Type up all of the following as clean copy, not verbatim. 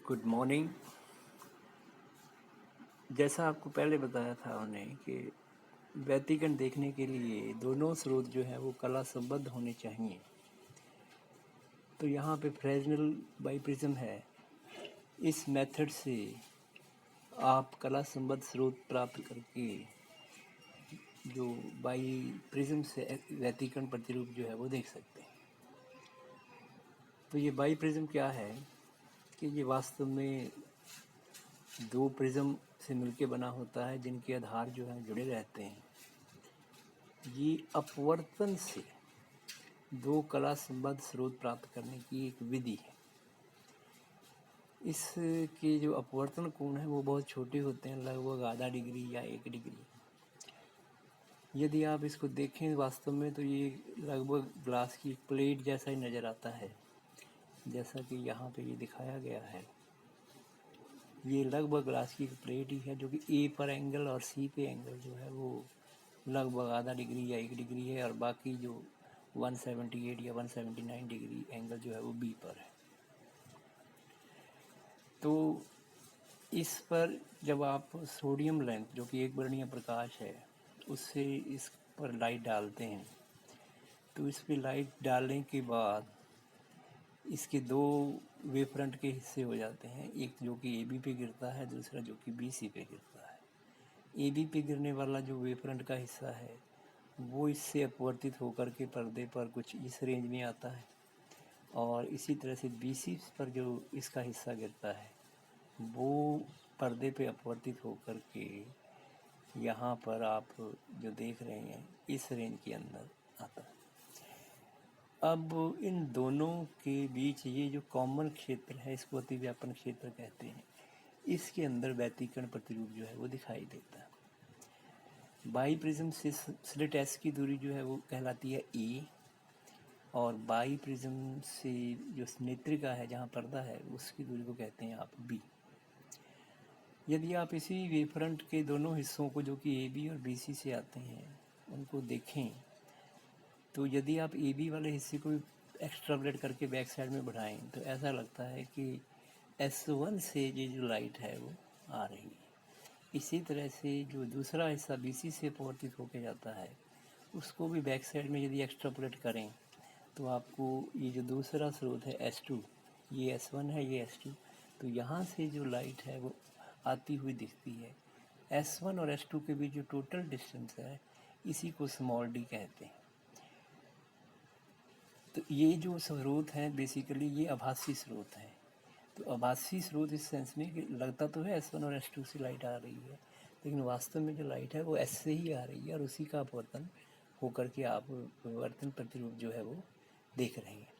Good morning. जैसा आपको पहले बताया था उन्हें कि व्यतिकरण देखने के लिए दोनों स्रोत जो है वो कला संबद्ध होने चाहिए। तो यहाँ पे फ्रेजनल बाईप्रिज्म है। इस मेथड से आप कला संबद्ध स्रोत प्राप्त करके जो बाईप्रिज्म से व्यतिकरण प्रतिरूप जो है वो देख सकते हैं। तो ये बाईप्रिज्म क्या है कि ये वास्तव में दो प्रिज्म से मिलके बना होता है जिनके आधार जो है जुड़े रहते हैं। ये अपवर्तन से दो कला संबद्ध स्रोत प्राप्त करने की एक विधि है। इसके जो अपवर्तन कोण है वो बहुत छोटे होते हैं, लगभग आधा डिग्री या 1 डिग्री। यदि आप इसको देखें वास्तव में तो ये लगभग ग्लास की प्लेट जैसा ही नज़र आता है, जैसा कि यहाँ पे ये दिखाया गया है। ये लगभग ग्लास की प्लेट ही है जो कि ए पर एंगल और सी पे एंगल जो है वो लगभग आधा डिग्री या 1 डिग्री है, और बाकी जो 178 या 179 डिग्री एंगल जो है वो बी पर है। तो इस पर जब आप सोडियम लैंप जो कि एक वर्णीय प्रकाश है उससे इस पर लाइट डालते हैं, तो इस पर लाइट डालने के बाद इसके दो वेवफ्रंट के हिस्से हो जाते हैं, एक जो कि ए बी पे गिरता है, दूसरा जो कि बी सी पे गिरता है। ए बी पे गिरने वाला जो वेवफ्रंट का हिस्सा है वो इससे अपवर्तित होकर के पर्दे पर कुछ इस रेंज में आता है, और इसी तरह से बी सी पर जो इसका हिस्सा गिरता है वो पर्दे पे अपवर्तित होकर के यहाँ पर आप जो देख रहे हैं इस रेंज के अंदर आता है। अब इन दोनों के बीच ये जो कॉमन क्षेत्र है इसको अतिव्यापन क्षेत्र कहते हैं। इसके अंदर व्यतिकरण प्रतिरूप जो है वो दिखाई देता है। बाई प्रिज्म से स्लिट एस की दूरी जो है वो कहलाती है ए, और बाई प्रिज्म से जो नेत्रिका है जहाँ पर्दा है उसकी दूरी को कहते हैं आप बी। यदि आप इसी वेवफ्रंट के दोनों हिस्सों को जो कि ए बी और बी सी से आते हैं उनको देखें, तो यदि आप ए बी वाले हिस्से को एक्स्ट्रापोलेट करके बैक साइड में बढ़ाएं तो ऐसा लगता है कि S1 से ये जो लाइट है वो आ रही है। इसी तरह से जो दूसरा हिस्सा बी सी से अपवर्तित होकर जाता है उसको भी बैक साइड में यदि एक्स्ट्रापोलेट करें तो आपको ये जो दूसरा स्रोत है S2, ये S1 है, ये S2, तो यहाँ से जो लाइट है वो आती हुई दिखती है। S1 और S2 के बीच जो टोटल डिस्टेंस है इसी को स्मॉल डी कहते हैं। तो ये जो स्रोत हैं बेसिकली ये आभासी स्रोत हैं। तो आभासी स्रोत इस सेंस में कि लगता तो है S1 और S2 से लाइट आ रही है, लेकिन वास्तव में जो लाइट है वो S से ही आ रही है, और उसी का अपवर्तन होकर के आप वर्तन प्रतिरूप जो है वो देख रहे हैं।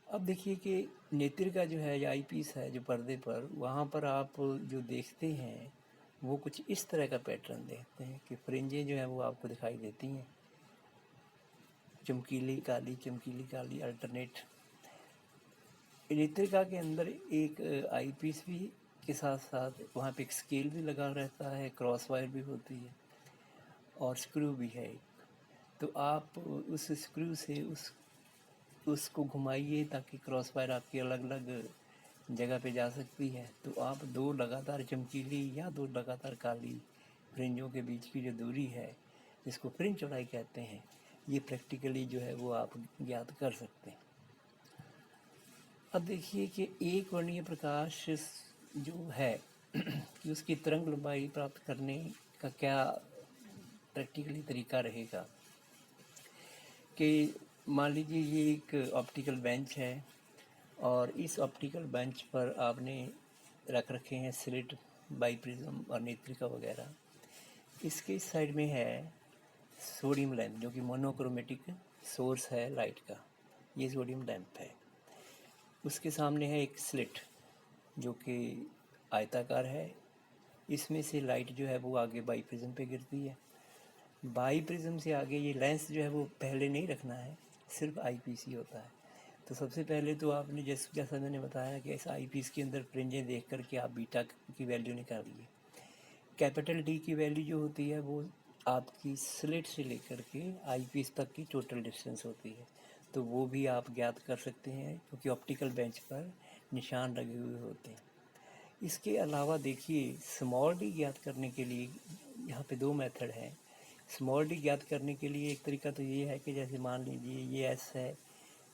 अब देखिए कि नेत्रिका जो है या आई पीस है जो पर्दे पर, वहाँ पर आप जो देखते हैं वो कुछ इस तरह का पैटर्न देखते हैं कि फ्रिंजें जो है वो आपको दिखाई देती हैं, चमकीली काली अल्टरनेट। नेत्रिका के अंदर एक आई पीस भी के साथ साथ वहाँ पे एक स्केल भी लगा रहता है, क्रॉस वायर भी होती है और स्क्रू भी है एक। तो आप उस स्क्रू से उसको घुमाइए ताकि क्रॉस वायर आपकी अलग अलग जगह पे जा सकती है। तो आप दो लगातार चमकीली या दो लगातार काली फ्रिंजों के बीच की जो दूरी है जिसको फ्रिंज चौड़ाई कहते हैं, ये प्रैक्टिकली जो है वो आप ज्ञात कर सकते हैं। अब देखिए कि एक वर्णीय प्रकाश जो है कि उसकी तरंग लंबाई प्राप्त करने का क्या प्रैक्टिकली तरीका रहेगा। कि मान लीजिए ये एक ऑप्टिकल बेंच है और इस ऑप्टिकल बेंच पर आपने रख रखे हैं स्लिट, बाईप्रिज्म और नेत्रिका वगैरह। इसके इस साइड में है सोडियम लैंप जो कि मोनोक्रोमेटिक सोर्स है लाइट का, ये सोडियम लैंप है। उसके सामने है एक स्लिट जो कि आयताकार है, इसमें से लाइट जो है वो आगे बाई प्रिज्म पे गिरती है। बाई प्रिज्म से आगे ये लेंस जो है वो पहले नहीं रखना है, सिर्फ आई पीस ही होता है। तो सबसे पहले तो आपने जैसा मैंने बताया कि इस आई पीस के अंदर फ्रिंजें देख करके आप बीटा की वैल्यू निकालिए। कैपिटल डी की वैल्यू जो होती है वो आपकी स्लिट से लेकर के आई पीस तक की टोटल डिस्टेंस होती है। तो वो भी आप ज्ञात कर सकते हैं, क्योंकि ऑप्टिकल बेंच पर निशान लगे हुए होते हैं। इसके अलावा देखिए, स्मॉल डी ज्ञात करने के लिए यहाँ पे दो मेथड हैं। स्मॉल डी ज्ञात करने के लिए एक तरीका तो ये है कि जैसे मान लीजिए ये एस है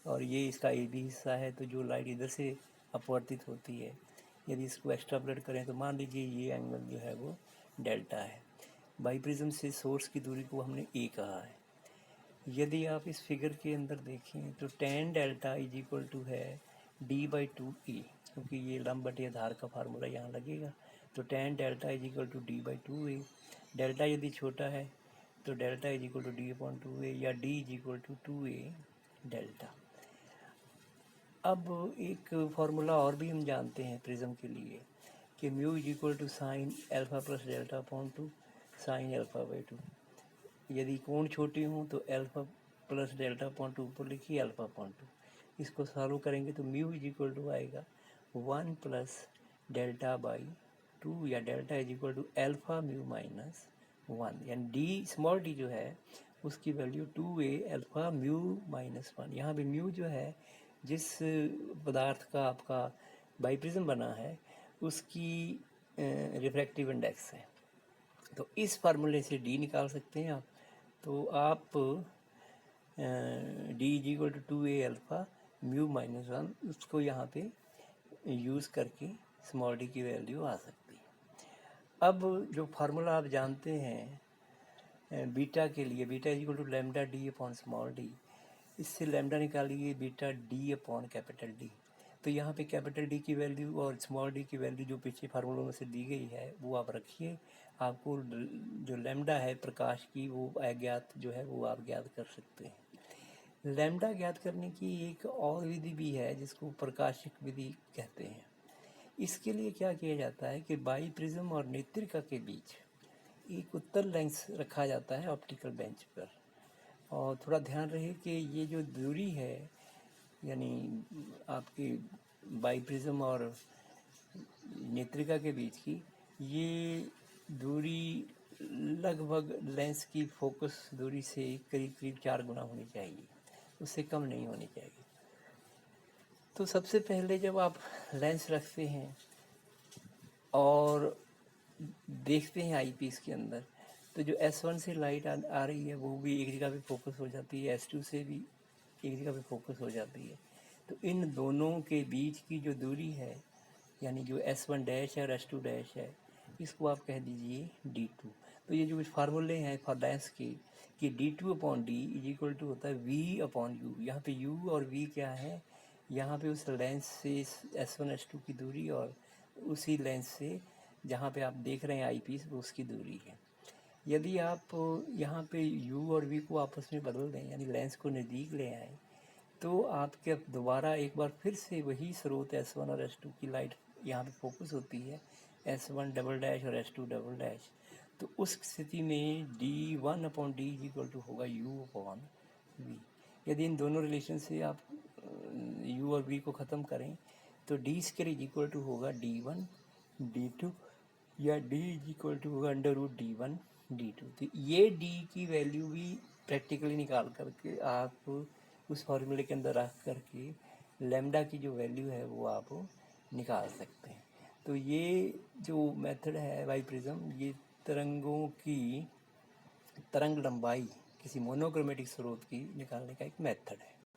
और ये इसका ए बी हिस्सा है, तो जो लाइट इधर से अपवर्तित होती है, यदि इसको एक्स्ट्रापोलेट करें तो मान लीजिए ये एंगल जो है वो डेल्टा है। बाईप्रिज्म से सोर्स की दूरी को हमने ए कहा है। यदि आप इस फिगर के अंदर देखें तो tan delta is equal to है d/2a, क्योंकि ये लंब बटे आधार का फार्मूला यहाँ लगेगा। तो tan delta is equal to d/2a। Delta यदि छोटा है तो delta is equal to d/2a या d is equal to 2a delta. अब एक फार्मूला और भी हम जानते हैं प्रिज्म के लिए कि mu is equal to sine alpha plus delta upon two sine अल्फा/2। यदि कोण छोटी हों तो alpha plus delta upon two ऊपर लिखिए अल्फा अपॉन टू। इसको सॉल्व करेंगे तो म्यू इज इक्वल टू आएगा 1 प्लस डेल्टा बाई 2 या delta is equal to alpha mu minus 1, यानी डी स्मॉल डी जो है उसकी value 2a alpha mu minus 1। यहाँ पे म्यू जो है जिस पदार्थ का आपका बाईप्रिज्म बना है उसकी रिफ्रैक्टिव इंडेक्स है। तो इस फार्मूले से डी निकाल सकते हैं आप। तो आप D is equal to 2a alpha mu minus 1 उसको यहाँ पे यूज़ करके स्मॉल डी की वैल्यू आ सकती है। अब जो फार्मूला आप जानते हैं बीटा के लिए, beta is equal to lambda D upon small D, इससे लैम्डा निकालिए beta D upon capital D. तो यहाँ पे कैपिटल डी की वैल्यू और स्मॉल डी की वैल्यू जो पीछे फार्मूलों में से दी गई है वो आप रखिए। आपको जो लैम्डा है प्रकाश की वो अज्ञात जो है वो आप ज्ञात कर सकते हैं। लैम्डा ज्ञात करने की एक और विधि भी है जिसको प्रकाशिक विधि कहते हैं। इसके लिए क्या किया जाता है कि बाईप्रिज्म और नेत्रिका के बीच एक उत्तल लेंस रखा जाता है ऑप्टिकल बेंच पर। और थोड़ा ध्यान रहे कि ये जो दूरी है यानी आपकी बाईप्रिज्म और नेत्रिका के बीच की, ये दूरी लगभग लेंस की फोकस दूरी से करीब करीब 4 गुना होनी चाहिए, उससे कम नहीं होनी चाहिए। तो सबसे पहले जब आप लेंस रखते हैं और देखते हैं आईपीस के अंदर, तो जो S1 से लाइट आ रही है वो भी एक जगह पे फोकस हो जाती है, S2 से भी एक जगह पे फोकस हो जाती है। तो इन दोनों के बीच की जो दूरी है यानी जो S1 डैश है और S2 डैश है, इसको आप कह दीजिए D2। तो ये जो फार्मूले हैं फॉर लेंस के कि D2 upon D is equal to होता है V अपॉन U। यहाँ पे U और V क्या है, यहाँ पे उस लेंस से S1 S2 की दूरी और उसी लेंस से जहाँ पे आप देख रहे हैं आईपीस उसकी दूरी है। यदि आप यहाँ पे U और V को आपस में बदल दें यानी लेंस को नज़दीक ले आएँ, तो आपके दोबारा एक बार फिर से वही स्रोत S1 और S2 की लाइट यहाँ पे फोकस होती है, S1 डबल डैश और S2 डबल डैश। तो उस स्थिति में D1 upon D is equal to होगा U अपॉन V। यदि इन दोनों रिलेशन से आप U और V को ख़त्म करें तो D square is equal to होगा D1 D2 या D इज इक्वल टू होगा √D1 D2। तो ये D की वैल्यू भी प्रैक्टिकली निकाल करके आप उस फार्मूले के अंदर रख करके लैम्डा की जो वैल्यू है वो आप निकाल सकते हैं। तो ये जो मेथड है बाईप्रिज्म, ये तरंगों की तरंग लंबाई किसी मोनोक्रोमेटिक स्रोत की निकालने का एक मेथड है।